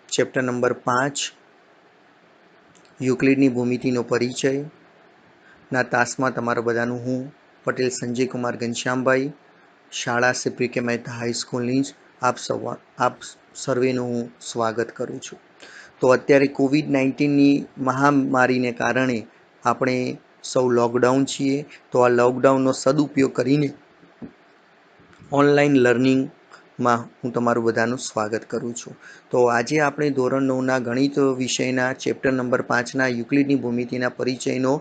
Chapter number 5 યુક્લિડની ભૂમિતિનો પરિચય ના તાસમાં તમારા બધાનું હું પટેલ સંજય કુમાર ઘનશ્યામભાઈ શાળા શ્રી કે મહેતા હાઈસ્કૂલની જ આપ સર્વેનું હું સ્વાગત કરું છું। તો અત્યારે કોવિડ-19ની મહામારીને કારણે આપણે સૌ લોકડાઉન છીએ, તો આ લોકડાઉનનો સદુપયોગ કરીને ઓનલાઈન લર્નિંગમાં હું તમારું બધાનું સ્વાગત કરું છું। તો આજે આપણે ધોરણ 9ના ગણિત વિષયના ચેપ્ટર નંબર 5ના યુક્લિડની ભૂમિતિના પરિચયનો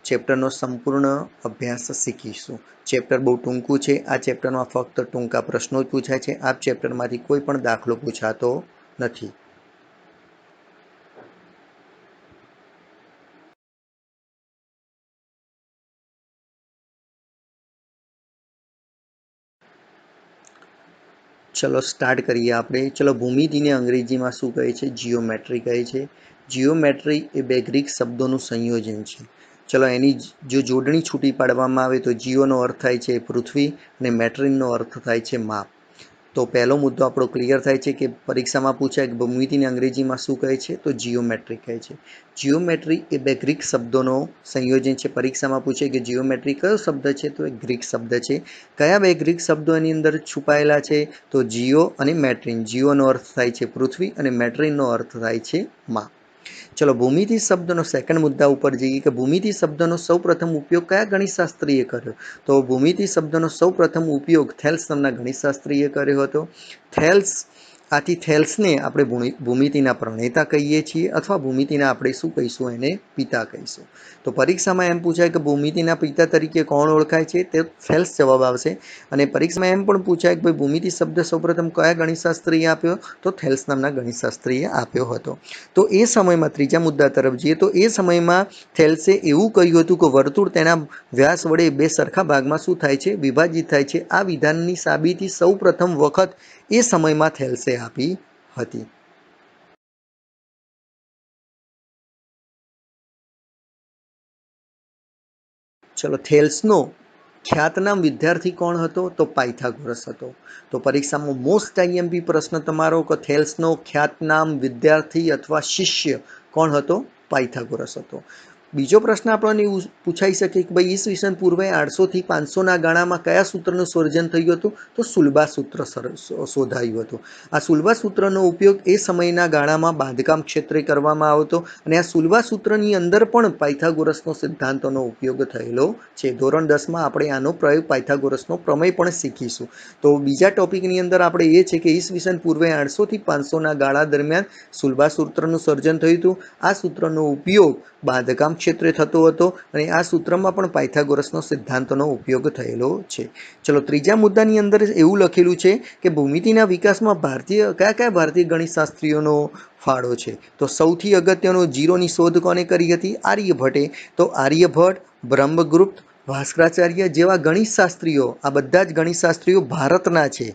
ચેપ્ટરનો સંપૂર્ણ અભ્યાસ શીખીશું। ચેપ્ટર બહુ ટૂંકું છે। આ ચેપ્ટરમાં ફક્ત ટૂંકા પ્રશ્નો જ પૂછાય છે। આ ચેપ્ટરમાંથી કોઈ પણ દાખલો પૂછાતો નથી। ચલો સ્ટાર્ટ કરીએ આપણે। ચલો ભૂમિતિને અંગ્રેજીમાં શું કહે છે? જીઓમેટ્રી કહે છે। જીઓમેટ્રી એ બે ગ્રીક શબ્દોનું સંયોજન છે। ચલો એની જો જોડણી છૂટી પાડવામાં આવે તો જીઓનો અર્થ થાય છે પૃથ્વી અને મેટ્રીનનો અર્થ થાય છે માપ। તો પહેલો મુદ્દો આપણો ક્લિયર થાય છે કે પરીક્ષામાં પૂછાય કે ભૂમિતિને અંગ્રેજીમાં શું કહે છે? તો જીઓમેટ્રી કહે છે। જીઓમેટ્રી એ બે ગ્રીક શબ્દોનો સંયોજન છે। પરીક્ષામાં પૂછે કે જીઓમેટ્રી કયો શબ્દ છે? તો એ ગ્રીક શબ્દ છે। કયા બે ગ્રીક શબ્દો એની અંદર છુપાયેલા છે? તો જીઓ અને મેટ્રીન। જીઓનો અર્થ થાય છે પૃથ્વી અને મેટ્રીનનો અર્થ થાય છે માપ। ચલો ભૂમિતિ શબ્દનો સેકન્ડ મુદ્દા ઉપર જઈએ કે ભૂમિતિ શબ્દનો સૌપ્રથમ ઉપયોગ કયા ગણિતશાસ્ત્રીએ કર્યો? તો ભૂમિતિ શબ્દનો સૌપ્રથમ ઉપયોગ થેલ્સ નામના ગણિતશાસ્ત્રીએ કર્યો હતો। થેલ્સને આપણે ભૂમિતિના પ્રણેતા કહીએ છીએ અથવા ભૂમિતિના આપણે શું કહીશું? એને પિતા કહીશું। તો પરીક્ષામાં એમ પૂછાય કે ભૂમિતિના પિતા તરીકે કોણ ઓળખાય છે? તે થેલ્સ જવાબ આવશે। અને પરીક્ષામાં એમ પણ પૂછાય કે ભાઈ ભૂમિતિ શબ્દ સૌપ્રથમ કયા ગણિતશાસ્ત્રીએ આપ્યો? તો થેલ્સ નામના ગણિતશાસ્ત્રીએ આપ્યો હતો। તો એ સમયમાં ત્રીજા મુદ્દા તરફ જઈએ તો એ સમયમાં થેલ્સે એવું કહ્યું હતું કે વર્તુળ તેના વ્યાસ વડે બે સરખા ભાગમાં શું થાય છે? વિભાજિત થાય છે। આ વિધાનની સાબિતી સૌ પ્રથમ વખત એ સમયમાં થેલ્સે આપી હતી। ચલો થેલ્સનો ખ્યાતનામ વિદ્યાર્થી કોણ હતો? તો પાયથાગોરસ હતો। તો પરીક્ષામાં મોસ્ટ આઈએમપી પ્રશ્ન તમારો કે થેલ્સનો ખ્યાતનામ વિદ્યાર્થી અથવા શિષ્ય કોણ હતો? પાયથાગોરસ હતો। બીજો પ્રશ્ન આપણને પૂછાઈ શકે કે ભાઈ ઈસવીસન પૂર્વે 800 થી 500ના ગાળામાં કયા સૂત્રનું સર્જન થયું હતું? તો સુલભા સૂત્ર શોધાયું હતું। આ સુલભા સૂત્રનો ઉપયોગ એ સમયના ગાળામાં બાંધકામ ક્ષેત્રે કરવામાં આવતો અને આ સુલભા સૂત્રની અંદર પણ પાયથાગોરસનો સિદ્ધાંતોનો ઉપયોગ થયેલો છે। ધોરણ 10માં આપણે આનો પ્રયોગ પાયથાગોરસનો પ્રમેય પણ શીખીશું। તો બીજા ટોપિકની અંદર આપણે એ છે કે ઈસવીસન પૂર્વે 800 થી 500ના ગાળા દરમિયાન સુલભા સૂત્રનું સર્જન થયું હતું। આ સૂત્રનો ઉપયોગ બાંધકામ ક્ષેત્રે થતો હતો અને આ સૂત્રમાં પણ પાયથાગોરસનો સિદ્ધાંતનો ઉપયોગ થયેલો છે। ચલો ત્રીજા મુદ્દાની અંદર એવું લખેલું છે કે ભૂમિતિના વિકાસમાં કયા ભારતીય ગણિતશાસ્ત્રીઓનો ફાળો છે? તો સૌથી અગત્યનો જીરોની શોધ કોને કરી હતી? આર્યભટ્ટે। તો આર્યભટ્ટ, બ્રહ્મગુપ્ત, ભાસ્કરાચાર્ય જેવા ગણિતશાસ્ત્રીઓ, આ બધા જ ગણિતશાસ્ત્રીઓ ભારતના છે।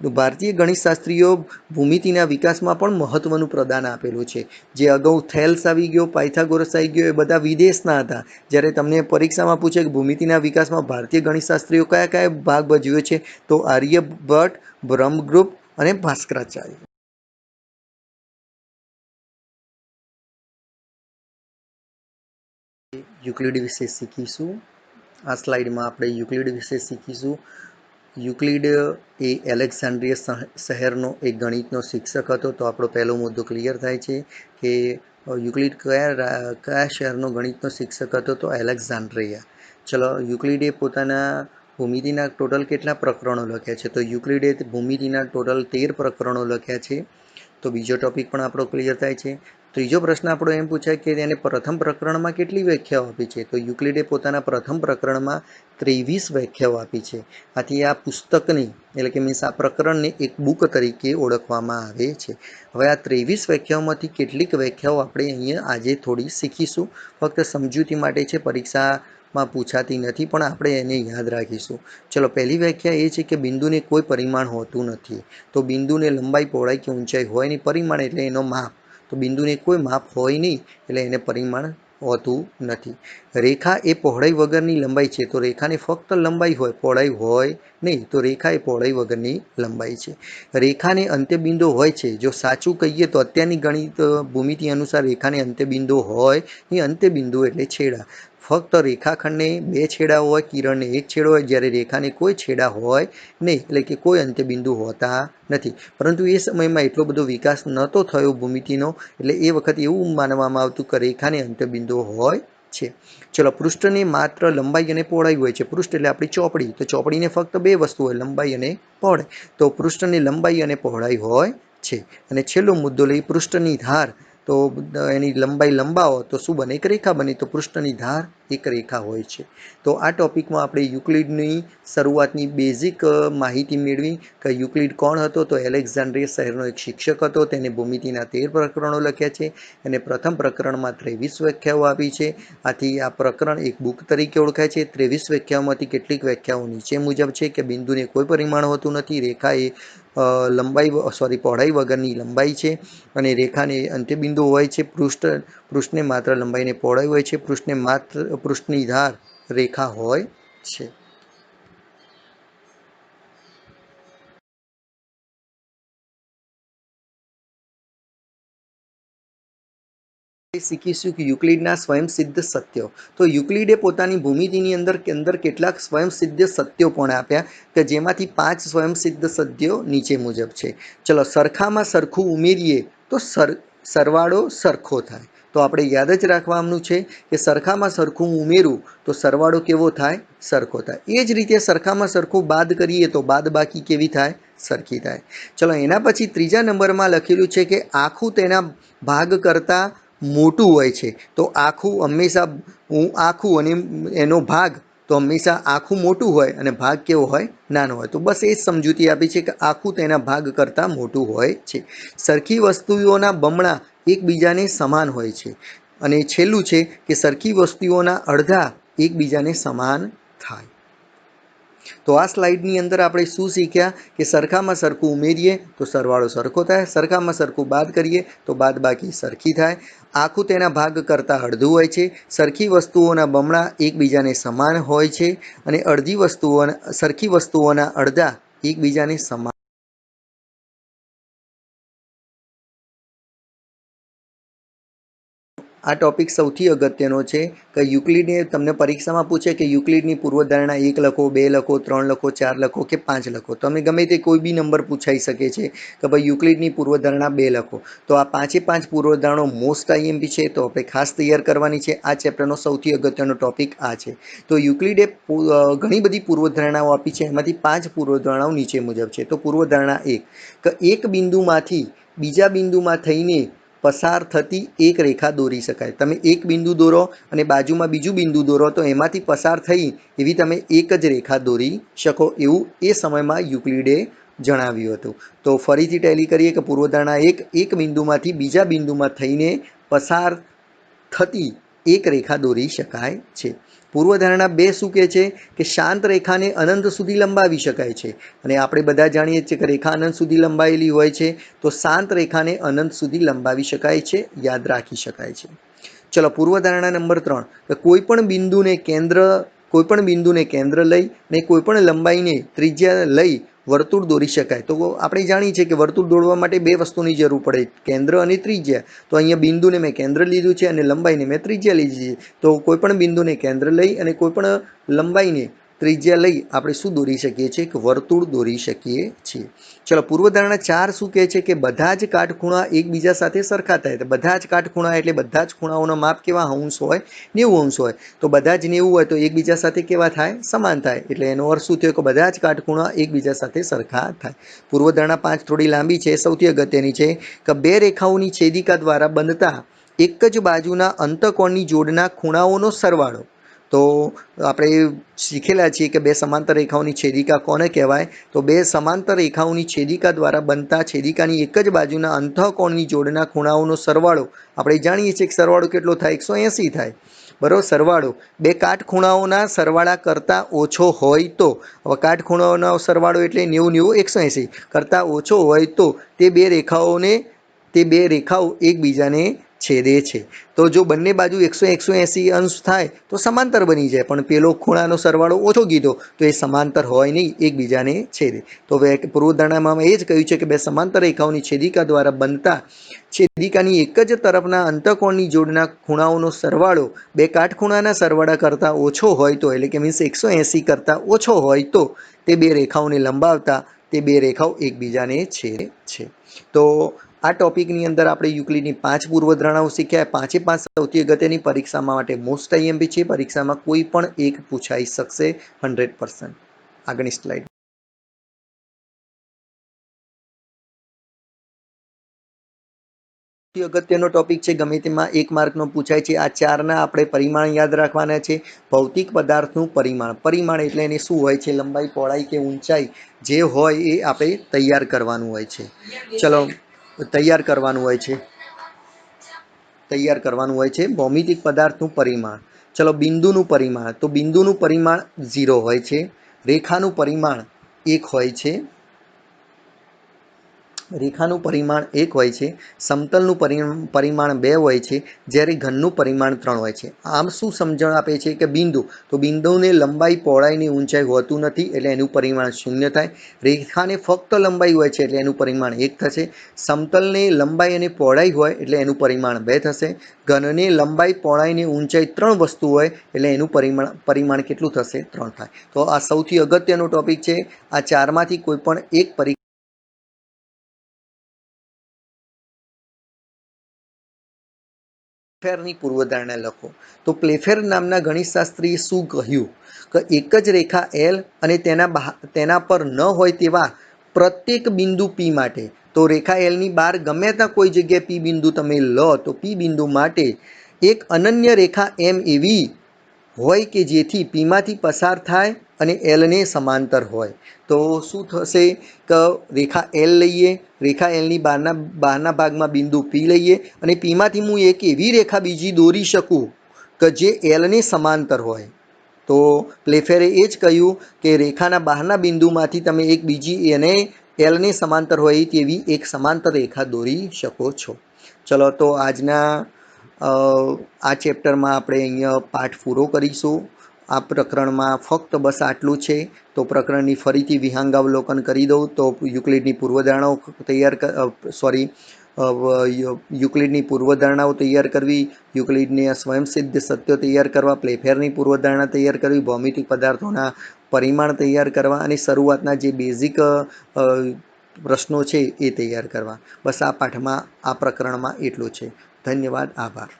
તો ભારતીય ગણિતશાસ્ત્રીઓ ભૂમિતિના વિકાસમાં પણ મહત્વનું પ્રદાન આપેલું છે। જે અગાઉ થેલ્સ આવી ગયો, પાયથાગોરસ આવી ગયો, એ બધા વિદેશના હતા। જ્યારે તમને પરીક્ષામાં પૂછે કે ભૂમિતિના વિકાસમાં ભારતીય ગણિતશાસ્ત્રીઓ કયા ભાગ ભજવ્યો છે? તો આર્યભટ્ટ, બ્રહ્મગુપ્ત અને ભાસ્કરાચાર્ય। યુક્લિડ વિશે શીખીશું। આ સ્લાઇડમાં આપણે યુક્લિડ વિશે શીખીશું। યુક્લિડ એ એલેક્ઝાન્ડ્રિયા શહેરનો એક ગણિતનો શિક્ષક હતો। તો આપણો પહેલો મુદ્દો ક્લિયર થાય છે કે યુક્લિડ કયા શહેરનો ગણિતનો શિક્ષક હતો? તો એલેક્ઝાન્ડ્રિયા। ચલો યુક્લિડે પોતાના ભૂમિતિના ટોટલ કેટલા પ્રકરણો લખ્યા છે? તો યુક્લિડે ભૂમિતિના ટોટલ 13 પ્રકરણો લખ્યા છે। તો બીજો ટોપિક પણ આપણો ક્લિયર થાય છે। ત્રીજો પ્રશ્ન આપણો એમ પૂછાય કે તેને પ્રથમ પ્રકરણમાં કેટલી વ્યાખ્યાઓ આપી છે? તો યુક્લિડે પોતાના પ્રથમ પ્રકરણમાં 23 વ્યાખ્યાઓ આપી છે। આથી આ પુસ્તકની એટલે કે મીન્સ આ પ્રકરણને એક બુક તરીકે ઓળખવામાં આવે છે। હવે આ 23 વ્યાખ્યાઓમાંથી કેટલીક વ્યાખ્યાઓ આપણે અહીંયા આજે થોડી શીખીશું। ફક્ત સમજૂતી માટે છે, પરીક્ષામાં પૂછાતી નથી, પણ આપણે એને યાદ રાખીશું। ચલો પહેલી વ્યાખ્યા એ છે કે બિંદુને કોઈ પરિમાણ હોતું નથી। તો બિંદુને લંબાઈ, પહોળાઈ કે ઊંચાઈ હોય નહીં, પરિમાણ એટલે એનો માપ। તો બિંદુને કોઈ માપ હોય નહીં એટલે એને પરિમાણ હોતું નથી। રેખા એ પહોળાઈ વગરની લંબાઈ છે, તો રેખાને ફક્ત લંબાઈ હોય, પહોળાઈ હોય નહીં, તો રેખા એ પહોળાઈ વગરની લંબાઈ છે। રેખાને અંત્યબિંદુ હોય છે, જો સાચું કહીએ તો અત્યારની ગણિત ભૂમિતિ અનુસાર રેખાને અંત્યબિંદુ હોય, એ અંત્યબિંદુ એટલે છેડા। ફક્ત રેખાખંડને બે છેડા હોય, કિરણને એક છેડો હોય, જ્યારે રેખાને કોઈ છેડા હોય નહીં, એટલે કે કોઈ અંત્યબિંદુ હોતા નથી। પરંતુ એ સમયમાં એટલો બધો વિકાસ નહોતો થયો ભૂમિતિનો, એટલે એ વખત એવું માનવામાં આવતું કે રેખાને અંત્યબિંદુ હોય છે। ચલો, પૃષ્ઠને માત્ર લંબાઈ અને પહોળાઈ હોય છે। પૃષ્ઠ એટલે આપણી ચોપડી, તો ચોપડીને ફક્ત બે વસ્તુ હોય, લંબાઈ અને પહોળાઈ, તો પૃષ્ઠની લંબાઈ અને પહોળાઈ હોય છે। અને છેલ્લો મુદ્દો લઈ, પૃષ્ઠની ધાર, તો એની લંબાઈ લંબાવો તો શું બને? એક રેખા બને, તો પૃષ્ઠની ધાર એક રેખા હોય છે। તો આ ટોપિકમાં આપણે યુક્લિડની શરૂઆતની બેઝિક માહિતી મેળવી કે યુક્લિડ કોણ હતો, તો એલેક્ઝાન્ડ્રિયા શહેરનો એક શિક્ષક હતો। તેને ભૂમિતિના 13 પ્રકરણો લખ્યા છે, અને પ્રથમ પ્રકરણમાં 23 વ્યાખ્યાઓ આપી છે। આથી આ પ્રકરણ એક બુક તરીકે ઓળખાય છે। 23 વ્યાખ્યાઓમાંથી કેટલીક વ્યાખ્યાઓ નીચે મુજબ છે કે બિંદુને કોઈ પરિમાણ હોતું નથી, રેખા એ પહોળાઈ વગરની લંબાઈ છે, અને રેખાને અંત્યબિંદુ હોય છે। પૃષ્ઠને માત્ર લંબાઈ અને પહોળાઈ હોય છે। પૃષ્ઠની ધાર રેખા હોય છે। શીખીશું કે યુક્લિડના સ્વયંસિદ્ધ સત્યો। તો યુક્લિડે પોતાની ભૂમિતિની અંદર કેટલાક સ્વયંસિદ્ધ સત્યો પણ આપ્યા કે જેમાંથી 5 સ્વયંસિદ્ધ સત્યો નીચે મુજબ છે। ચલો, સરખામાં સરખું ઉમેરીએ તો સરવાળો સરખો થાય। તો આપણે યાદ જ રાખવાનું છે કે સરખામાં સરખું ઉમેરું તો સરવાળો કેવો થાય? સરખો થાય। એ જ રીતે સરખામાં સરખું બાદ કરીએ તો બાદબાકી કેવી થાય? સરખી થાય। ચલો, એના પછી ત્રીજા નંબરમાં લખેલું છે કે આખું તેના ભાગ કરતાં મોટું હોય છે। તો આખું હંમેશા આખું અને એનો ભાગ તો હંમેશા આખું મોટું હોય અને ભાગ કેવો હોય? નાનો હોય। તો બસ એ જ સમજૂતી આપી છે કે આખું તેના ભાગ કરતાં મોટું હોય છે। સરખી વસ્તુઓના બમણા એકબીજાને સમાન હોય છે। અને છેલ્લું છે કે સરખી વસ્તુઓના અડધા એકબીજાને સમાન થાય। તો આ સ્લાઇડની અંદર આપણે શું શીખ્યા કે સરખામાં સરખું ઉમેરીએ તો સરવાળો સરખો થાય, સરખામાં સરખું બાદ કરીએ તો બાદબાકી સરખી થાય, આખું તેના ભાગ કરતાં અડધું હોય છે, સરખી વસ્તુઓના બમણા એકબીજાને સમાન હોય છે, અને સરખી વસ્તુઓના અડધા એકબીજાને સમાન। આ ટોપિક સૌથી અગત્યનો છે કે યુક્લિડને તમને પરીક્ષામાં પૂછે કે યુક્લિડની પૂર્વધારણા 1 લખો, 2 લખો, 3 લખો, 4 લખો કે 5 લખો। તમે ગમે તે કોઈ બી નંબર પૂછાઈ શકે છે કે ભાઈ યુક્લિડની પૂર્વધારણા 2 લખો। તો આ 5 પૂર્વધારણાઓ મોસ્ટ આઈએમપી છે, તો આપણે ખાસ તૈયાર કરવાની છે। આ ચેપ્ટરનો સૌથી અગત્યનો ટોપિક આ છે। તો યુક્લિડે ઘણી બધી પૂર્વધારણાઓ આપી છે, એમાંથી 5 પૂર્વધારણાઓ નીચે મુજબ છે। તો પૂર્વધારણા 1 કે એક બિંદુમાંથી બીજા બિંદુમાં થઈને પસાર થતી એક રેખા દોરી શકાય। તમે એક બિંદુ દોરો અને બાજુમાં બીજું બિંદુ દોરો તો એમાંથી પસાર થઈ એવી તમે એક જ રેખા દોરી શકો, એવું એ સમયમાં યુક્લિડે જણાવ્યું હતું। તો ફરીથી ટેલી કરીએ કે પૂર્વધારણા 1, એક બિંદુમાંથી બીજા બિંદુમાં થઈને પસાર થતી એક રેખા દોરી શકાય છે। પૂર્વધારણા 2 શું કહે છે કે શાંત રેખાને અનંત સુધી લંબાવી શકાય છે, અને આપણે બધા જાણીએ છીએ કે રેખા અનંત સુધી લંબાયેલી હોય છે, તો શાંત રેખાને અનંત સુધી લંબાવી શકાય છે, યાદ રાખી શકાય છે। ચલો, પૂર્વધારણા નંબર 3 કે કોઈપણ બિંદુને કેન્દ્ર લઈ અને કોઈપણ લંબાઈને ત્રિજ્યા લઈ વર્તુળ દોરી શકાય। તો આપણે જાણીએ છીએ કે વર્તુળ દોરવા માટે 2 વસ્તુની જરૂર પડે, કેન્દ્ર અને ત્રિજ્યા। તો અહીંયા બિંદુને મેં કેન્દ્ર લીધું છે અને લંબાઈને મેં ત્રિજ્યા લીધી છે। તો કોઈપણ બિંદુને કેન્દ્ર લઈ અને કોઈપણ લંબાઈને ત્રિજ્યા લઈ આપણે શું દોરી શકીએ છીએ કે વર્તુળ દોરી શકીએ છીએ। ચલો, પૂર્વધારણા 4 શું કહે છે કે બધા જ કાટખૂણા એકબીજા સાથે સરખા થાય। તો બધા જ કાટખૂણા એટલે બધા જ ખૂણાઓનો માપ કેવા અંશ હોય? 90 અંશ હોય। તો બધા જ 90 હોય તો એકબીજા સાથે કેવા થાય? સમાન થાય। એટલે એનો અર્થ શું થયો કે બધા જ કાટખૂણા એકબીજા સાથે સરખા થાય। પૂર્વધારણા 5 થોડી લાંબી છે, સૌથી અગત્યની છે કે બે રેખાઓની છેદિકા દ્વારા બનતા એક જ બાજુના અંતઃકોણની જોડના ખૂણાઓનો સરવાળો। તો આપણે શીખેલા છીએ કે બે સમાંતર રેખાઓની છેદિકા કોને કહેવાય? તો બે સમાંતર રેખાઓની છેદિકા દ્વારા બનતા છેદિકાની એક જ બાજુના અંતઃકોણની જોડના ખૂણાઓનો સરવાળો આપણે જાણીએ છીએ કે સરવાળો કેટલો થાય? 180 થાય, બરાબર। સરવાળો બે કાટખૂણાઓના સરવાળા કરતાં ઓછો હોય તો, હવે કાટખૂણાઓનો સરવાળો એટલે 90 90 180 કરતાં ઓછો હોય તો તે બે રેખાઓ એકબીજાને છેદે છે। તો જો બંને બાજુ 180 અંશ થાય તો સમાંતર બની જાય, પણ પેલો ખૂણાનો સરવાળો ઓછો કીધો તો એ સમાંતર હોય નહીં, એકબીજાને છેદે। તો હવે પૂર્વધારણામાં એ જ કહ્યું છે કે બે સમાંતર રેખાઓની છેદિકા દ્વારા બનતા છેદિકાની એક જ તરફના અંતઃકોણની જોડના ખૂણાઓનો સરવાળો બે કાટખૂણાના સરવાળા કરતાં ઓછો હોય તો, એટલે કે મીન્સ 180 કરતાં ઓછો હોય તો તે બે રેખાઓને લંબાવતા તે બે રેખાઓ એકબીજાને છેદે છે। તો આ ટોપિકની અંદર આપણે યુક્લિડની 5 પૂર્વધારણાઓ શીખ્યા। 5 સૌથી અગત્યની પરીક્ષામાં માટે મોસ્ટ આઈએમપી છે, પરીક્ષામાં કોઈ પણ એક પૂછાઈ શકશે 100%। આગળની સ્લાઇડ। અગત્યનો ટોપિક છે, ગમે તેમાં 1 માર્કનો પૂછાય છે। આ 4ના આપણે પરિમાણ યાદ રાખવાના છે। ભૌતિક પદાર્થનું પરિમાણ, પરિમાણ એટલે એને શું હોય છે, લંબાઈ, પહોળાઈ કે ઊંચાઈ જે હોય એ આપણે તૈયાર કરવાનું હોય છે। ચલો તૈયાર કરવાનું હોય છે। ભૌમિતિક પદાર્થનું પરિમાણ, ચલો બિંદુનું પરિમાણ, તો બિંદુનું પરિમાણ 0 હોય છે। રેખાનું પરિમાણ 1 હોય છે। રેખાનું પરિમાણ 1 હોય છે। સમતલનું પરિમાણ 2 હોય છે, જ્યારે ઘનનું પરિમાણ 3 હોય છે। આમ શું સમજણ આપે છે કે બિંદુ, તો બિંદુને લંબાઈ, પહોળાઈ ને ઊંચાઈ હોતું નથી એટલે એનું પરિમાણ 0 થાય। રેખાને ફક્ત લંબાઈ હોય છે એટલે એનું પરિમાણ 1 થશે। સમતલને લંબાઈ અને પહોળાઈ હોય એટલે એનું પરિમાણ 2 થશે। ઘનને લંબાઈ, પહોળાઈ ને ઊંચાઈ 3 વસ્તુ હોય એટલે એનું પરિમાણ કેટલું થશે, 3 થાય। તો આ સૌથી અગત્યનો ટોપિક છે। આ 4માંથી કોઈ પણ એક પ્લેફેરની પૂર્વધારણા લખો। તો પ્લેફેર નામના ગણિતશાસ્ત્રીએ શું કહ્યું કે એક જ રેખા એલ અને તેના પર ન હોય તેવા પ્રત્યેક બિંદુ પી માટે, તો રેખા એલની બહાર ગમે ત્યાં કોઈ જગ્યાએ પી બિંદુ તમે લો તો પી બિંદુ માટે એક અનન્ય રેખા એમ એવી હોય કે જેથી પીમાંથી પસાર થાય અને એલને સમાંતર હોય। તો શું થશે કે રેખા એલ લઈએ, રેખા એલની બહારના ભાગમાં બિંદુ પી લઈએ અને પીમાંથી હું એક એવી રેખા બીજી દોરી શકું કે જે એલને સમાંતર હોય। તો પ્લેફેરે એ જ કહ્યું કે રેખાના બહારના બિંદુમાંથી તમે એક બીજી એને એલને સમાંતર હોય તેવી એક સમાંતર રેખા દોરી શકો છો। ચલો તો આજના આ ચેપ્ટરમાં આપણે અહીંયા પાઠ પૂરો કરીશું। આ પ્રકરણમાં ફક્ત બસ આટલું છે। તો પ્રકરણની ફરીથી વિહંગાવલોકન કરી દઉં તો યુક્લિડની પૂર્વધારણાઓ તૈયાર કરવી, યુક્લિડની સ્વયંસિદ્ધ સત્યો તૈયાર કરવા, પ્લેફેરની પૂર્વધારણા તૈયાર કરવી, ભૌમિતિક પદાર્થોના પરિમાણ તૈયાર કરવા અને શરૂઆતના જે બેઝિક પ્રશ્નો છે એ તૈયાર કરવા। બસ આ પાઠમાં, આ પ્રકરણમાં એટલું છે। ધન્યવાદ, આભાર।